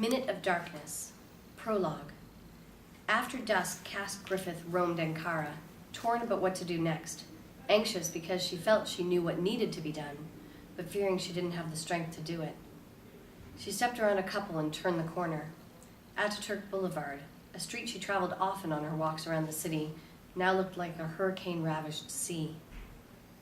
Minute of Darkness. Prologue. After dusk, Cass Griffith roamed Ankara, torn about what to do next, anxious because she felt she knew what needed to be done, but fearing she didn't have the strength to do it. She stepped around a couple and turned the corner. Ataturk Boulevard, a street she traveled often on her walks around the city, now looked like a hurricane-ravished sea.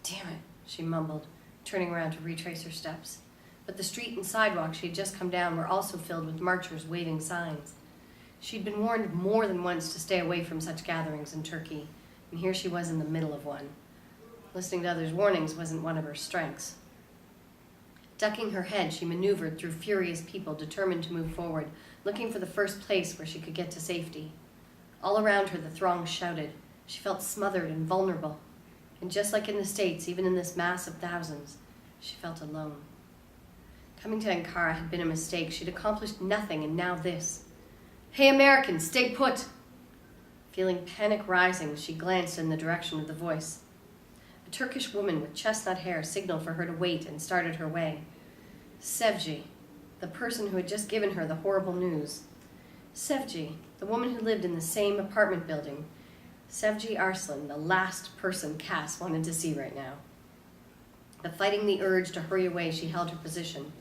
"Damn it," she mumbled, turning around to retrace her steps. But the street and sidewalk she had just come down were also filled with marchers waving signs. She'd been warned more than once to stay away from such gatherings in Turkey, and here she was in the middle of one. Listening to others' warnings wasn't one of her strengths. Ducking her head, she maneuvered through furious people determined to move forward, looking for the first place where she could get to safety. All around her the throng shouted. She felt smothered and vulnerable. And just like in the States, even in this mass of thousands, she felt alone. Coming to Ankara had been a mistake. She'd accomplished nothing, and now this. "Hey, Americans, stay put!" Feeling panic rising, she glanced in the direction of the voice. A Turkish woman with chestnut hair signaled for her to wait and started her way. Sevgi, the person who had just given her the horrible news. Sevgi, the woman who lived in the same apartment building. Sevgi Arslan, the last person Cass wanted to see right now. But fighting the urge to hurry away, she held her position.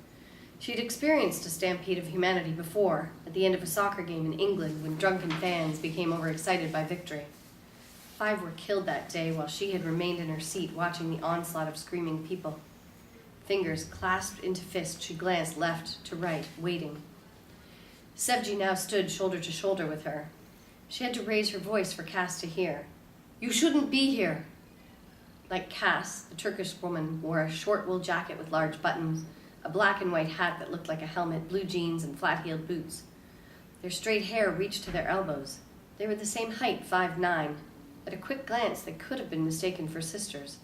She'd experienced a stampede of humanity before, at the end of a soccer game in England when drunken fans became overexcited by victory. 5 were killed that day while she had remained in her seat watching the onslaught of screaming people. Fingers clasped into fists, she glanced left to right, waiting. Sevgi now stood shoulder to shoulder with her. She had to raise her voice for Cass to hear. "You shouldn't be here." Like Cass, the Turkish woman wore a short wool jacket with large buttons, a black and white hat that looked like a helmet, blue jeans, and flat-heeled boots. Their straight hair reached to their elbows. They were the same height, 5'9". At a quick glance, they could have been mistaken for sisters,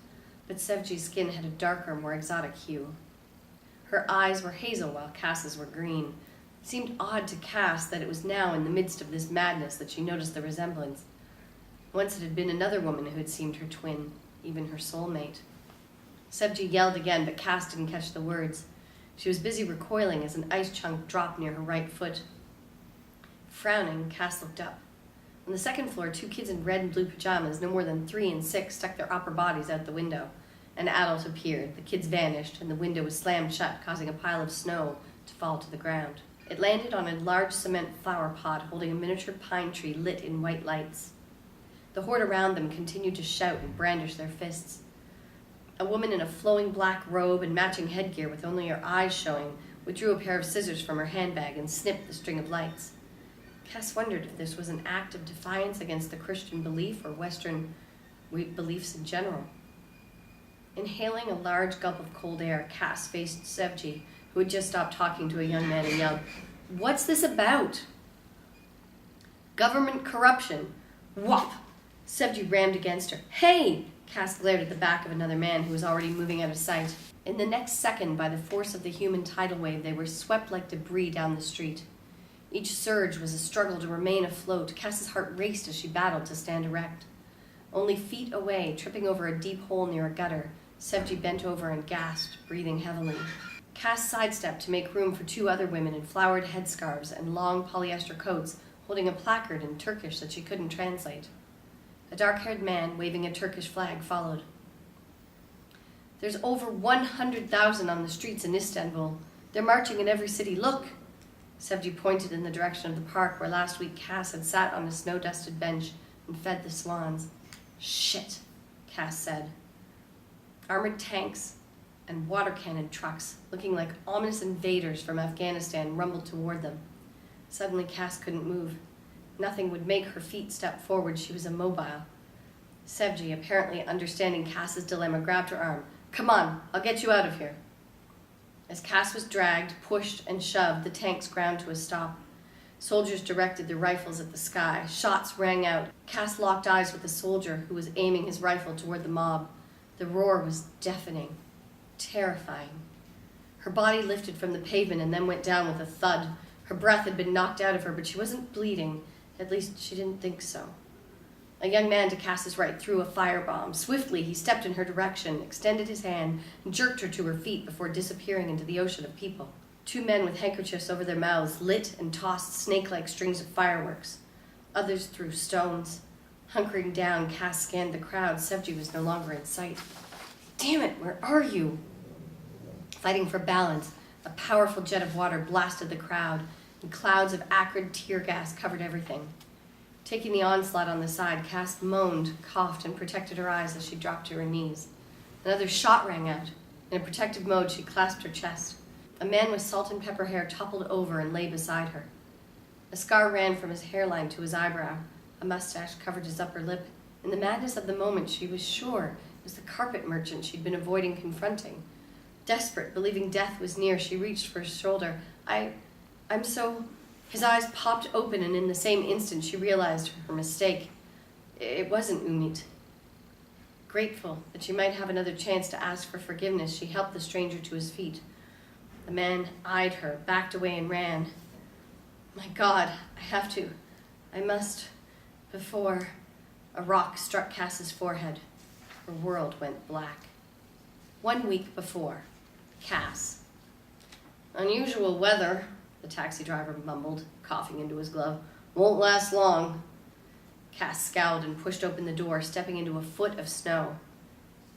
but Sevgi's skin had a darker, more exotic hue. Her eyes were hazel while Cass's were green. It seemed odd to Cass that it was now in the midst of this madness that she noticed the resemblance. Once it had been another woman who had seemed her twin, even her soulmate. Sevgi yelled again, but Cass didn't catch the words. She was busy recoiling as an ice chunk dropped near her right foot. Frowning, Cass looked up. On the second floor, 2 kids in red and blue pajamas, no more than 3 and 6, stuck their upper bodies out the window. An adult appeared, the kids vanished, and the window was slammed shut, causing a pile of snow to fall to the ground. It landed on a large cement flower pot holding a miniature pine tree lit in white lights. The horde around them continued to shout and brandish their fists. A woman in a flowing black robe and matching headgear with only her eyes showing withdrew a pair of scissors from her handbag and snipped the string of lights. Cass wondered if this was an act of defiance against the Christian belief or Western beliefs in general. Inhaling a large gulp of cold air, Cass faced Sevgi, who had just stopped talking to a young man, and yelled, "What's this about?" "Government corruption." Whop! Sevgi rammed against her. "Hey!" Cass glared at the back of another man who was already moving out of sight. In the next second, by the force of the human tidal wave, they were swept like debris down the street. Each surge was a struggle to remain afloat. Cass's heart raced as she battled to stand erect. Only feet away, tripping over a deep hole near a gutter, Sevgi bent over and gasped, breathing heavily. Cass sidestepped to make room for 2 other women in flowered headscarves and long polyester coats, holding a placard in Turkish that she couldn't translate. A dark-haired man waving a Turkish flag followed. "There's over 100,000 on the streets in Istanbul. They're marching in every city. Look!" Sevgi pointed in the direction of the park where last week Cass had sat on a snow-dusted bench and fed the swans. "Shit," Cass said. Armored tanks and water cannon trucks, looking like ominous invaders from Afghanistan, rumbled toward them. Suddenly, Cass couldn't move. Nothing would make her feet step forward. She was immobile. Sevgi, apparently understanding Cass's dilemma, grabbed her arm. "Come on, I'll get you out of here." As Cass was dragged, pushed, and shoved, the tanks ground to a stop. Soldiers directed their rifles at the sky. Shots rang out. Cass locked eyes with a soldier who was aiming his rifle toward the mob. The roar was deafening, terrifying. Her body lifted from the pavement and then went down with a thud. Her breath had been knocked out of her, but she wasn't bleeding. At least she didn't think so. A young man to Cass's right threw a firebomb. Swiftly, he stepped in her direction, extended his hand, and jerked her to her feet before disappearing into the ocean of people. 2 men with handkerchiefs over their mouths lit and tossed snake-like strings of fireworks. Others threw stones. Hunkering down, Cass scanned the crowd. Sevgi was no longer in sight. Damn it, where are you? Fighting for balance, a powerful jet of water blasted the crowd, and clouds of acrid tear gas covered everything. Taking the onslaught on the side, Cass moaned, coughed, and protected her eyes as she dropped to her knees. Another shot rang out. In a protective mode, she clasped her chest. A man with salt and pepper hair toppled over and lay beside her. A scar ran from his hairline to his eyebrow. A mustache covered his upper lip. In the madness of the moment, she was sure it was the carpet merchant she'd been avoiding confronting. Desperate, believing death was near, she reached for his shoulder. I'm so... His eyes popped open, and in the same instant she realized her mistake. It wasn't Umit. Grateful that she might have another chance to ask for forgiveness, she helped the stranger to his feet. The man eyed her, backed away, and ran. My God, I must, before... A rock struck Cass's forehead. Her world went black. 1 week before, Cass. Unusual weather, the taxi driver mumbled, coughing into his glove. Won't last long. Cass scowled and pushed open the door, stepping into a foot of snow.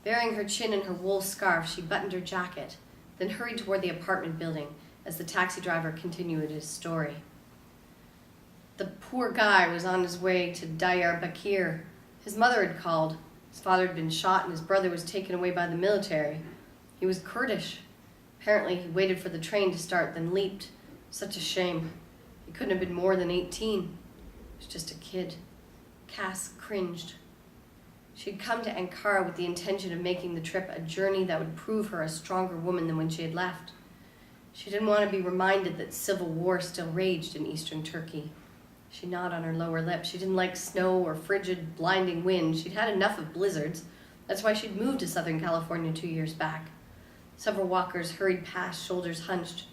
Burying her chin in her wool scarf, she buttoned her jacket, then hurried toward the apartment building as the taxi driver continued his story. The poor guy was on his way to Diyarbakir. His mother had called. His father had been shot and his brother was taken away by the military. He was Kurdish. Apparently he waited for the train to start, then leaped. Such a shame. He couldn't have been more than 18. He was just a kid. Cass cringed. She'd come to Ankara with the intention of making the trip a journey that would prove her a stronger woman than when she had left. She didn't want to be reminded that civil war still raged in eastern Turkey. She gnawed on her lower lip. She didn't like snow or frigid, blinding wind. She'd had enough of blizzards. That's why she'd moved to Southern California 2 years back. Several walkers hurried past, shoulders hunched.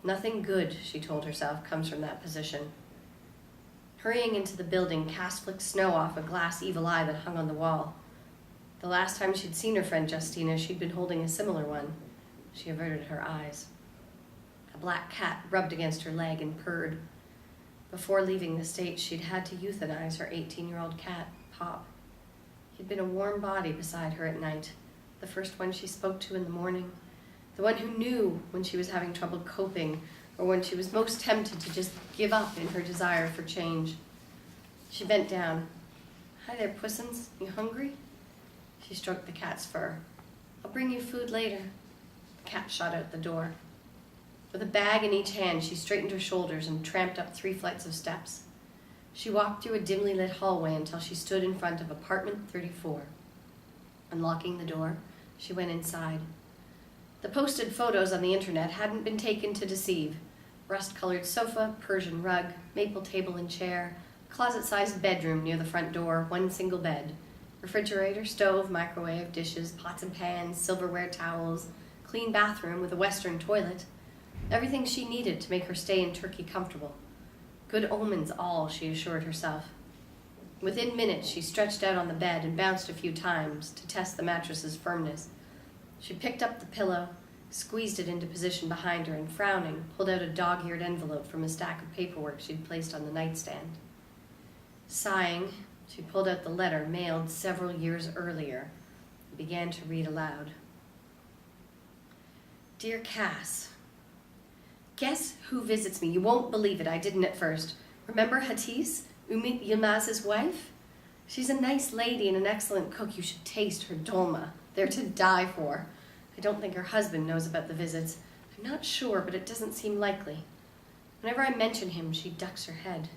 Nothing good, she told herself, comes from that position. Hurrying into the building, Cass flicked snow off a glass evil eye that hung on the wall. The last time she'd seen her friend Justina, she'd been holding a similar one. She averted her eyes. A black cat rubbed against her leg and purred. Before leaving the States, she'd had to euthanize her 18-year-old cat, Pop. He'd been a warm body beside her at night, the first one she spoke to in the morning, the one who knew when she was having trouble coping or when she was most tempted to just give up in her desire for change. She bent down. Hi there, pussins. You hungry? She stroked the cat's fur. I'll bring you food later. The cat shot out the door. With a bag in each hand, she straightened her shoulders and tramped up 3 flights of steps. She walked through a dimly lit hallway until she stood in front of apartment 34. Unlocking the door, she went inside. The posted photos on the internet hadn't been taken to deceive. Rust-colored sofa, Persian rug, maple table and chair, closet-sized bedroom near the front door, 1 single bed, refrigerator, stove, microwave, dishes, pots and pans, silverware, towels, clean bathroom with a Western toilet. Everything she needed to make her stay in Turkey comfortable. Good omens all, she assured herself. Within minutes, she stretched out on the bed and bounced a few times to test the mattress's firmness. She picked up the pillow, squeezed it into position behind her, and frowning, pulled out a dog-eared envelope from a stack of paperwork she'd placed on the nightstand. Sighing, she pulled out the letter mailed several years earlier and began to read aloud. Dear Cass, guess who visits me? You won't believe it. I didn't at first. Remember Hatice, Umit Yilmaz's wife? She's a nice lady and an excellent cook. You should taste her dolma. They're to die for. I don't think her husband knows about the visits. I'm not sure, but it doesn't seem likely. Whenever I mention him, she ducks her head.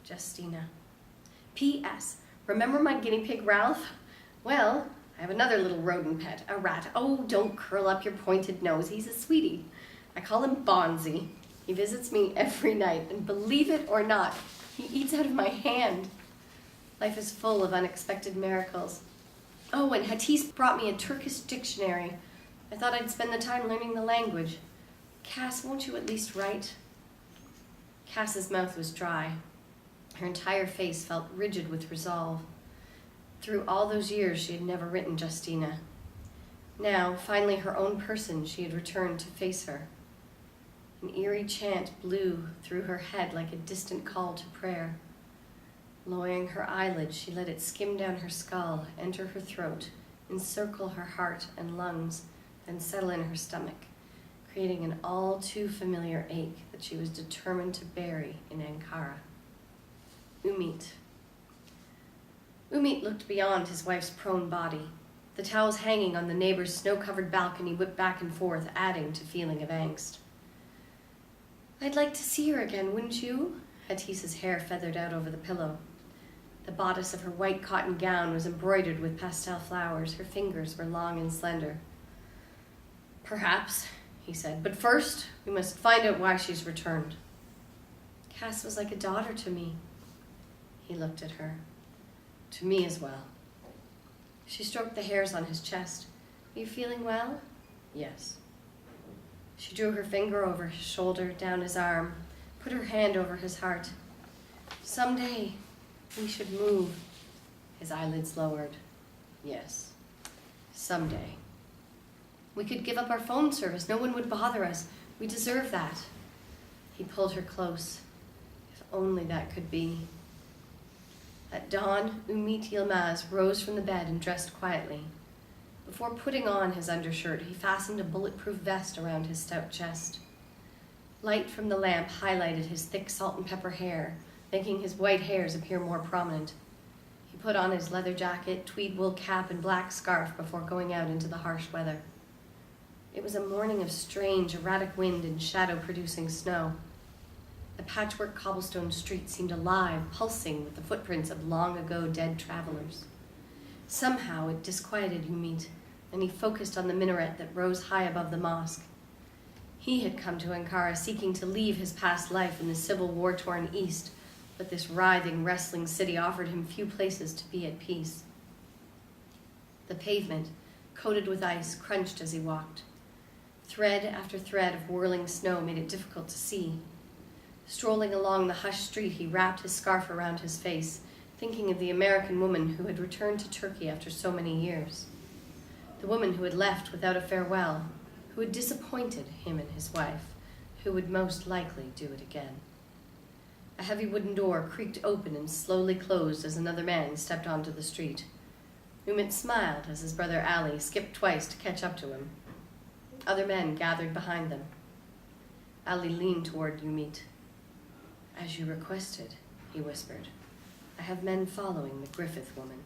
Justina. P.S. Remember my guinea pig Ralph? Well, I have another little rodent pet, a rat. Oh, don't curl up your pointed nose. He's a sweetie. I call him Bonzi. He visits me every night, and believe it or not, he eats out of my hand. Life is full of unexpected miracles. Oh, and Hatice brought me a Turkish dictionary. I thought I'd spend the time learning the language. Cass, won't you at least write? Cass's mouth was dry. Her entire face felt rigid with resolve. Through all those years, she had never written Justina. Now, finally her own person, she had returned to face her. An eerie chant blew through her head like a distant call to prayer. Lowering her eyelids, she let it skim down her skull, enter her throat, encircle her heart and lungs, then settle in her stomach, creating an all too familiar ache that she was determined to bury in Ankara. Umit. Umit looked beyond his wife's prone body. The towels hanging on the neighbor's snow-covered balcony whipped back and forth, adding to feeling of angst. "I'd like to see her again, wouldn't you?" Hatice's hair feathered out over the pillow. The bodice of her white cotton gown was embroidered with pastel flowers. Her fingers were long and slender. "Perhaps," he said, "but first we must find out why she's returned." "Cass was like a daughter to me." He looked at her. "To me as well." She stroked the hairs on his chest. "Are you feeling well?" "Yes." She drew her finger over his shoulder, down his arm, put her hand over his heart. "Someday we should move." His eyelids lowered. "Yes, someday. We could give up our phone service. No one would bother us. We deserve that." He pulled her close. If only that could be. At dawn, Umit Yilmaz rose from the bed and dressed quietly. Before putting on his undershirt, he fastened a bulletproof vest around his stout chest. Light from the lamp highlighted his thick salt and pepper hair, making his white hairs appear more prominent. He put on his leather jacket, tweed wool cap, and black scarf before going out into the harsh weather. It was a morning of strange, erratic wind and shadow-producing snow. The patchwork cobblestone street seemed alive, pulsing with the footprints of long-ago dead travelers. Somehow it disquieted Umit, and he focused on the minaret that rose high above the mosque. He had come to Ankara seeking to leave his past life in the civil war-torn East, but this writhing, wrestling city offered him few places to be at peace. The pavement, coated with ice, crunched as he walked. Thread after thread of whirling snow made it difficult to see. Strolling along the hushed street, he wrapped his scarf around his face, thinking of the American woman who had returned to Turkey after so many years. The woman who had left without a farewell, who had disappointed him and his wife, who would most likely do it again. A heavy wooden door creaked open and slowly closed as another man stepped onto the street. Umit smiled as his brother Ali skipped twice to catch up to him. Other men gathered behind them. Ali leaned toward Umit. "As you requested," he whispered. "I have men following the Griffith woman."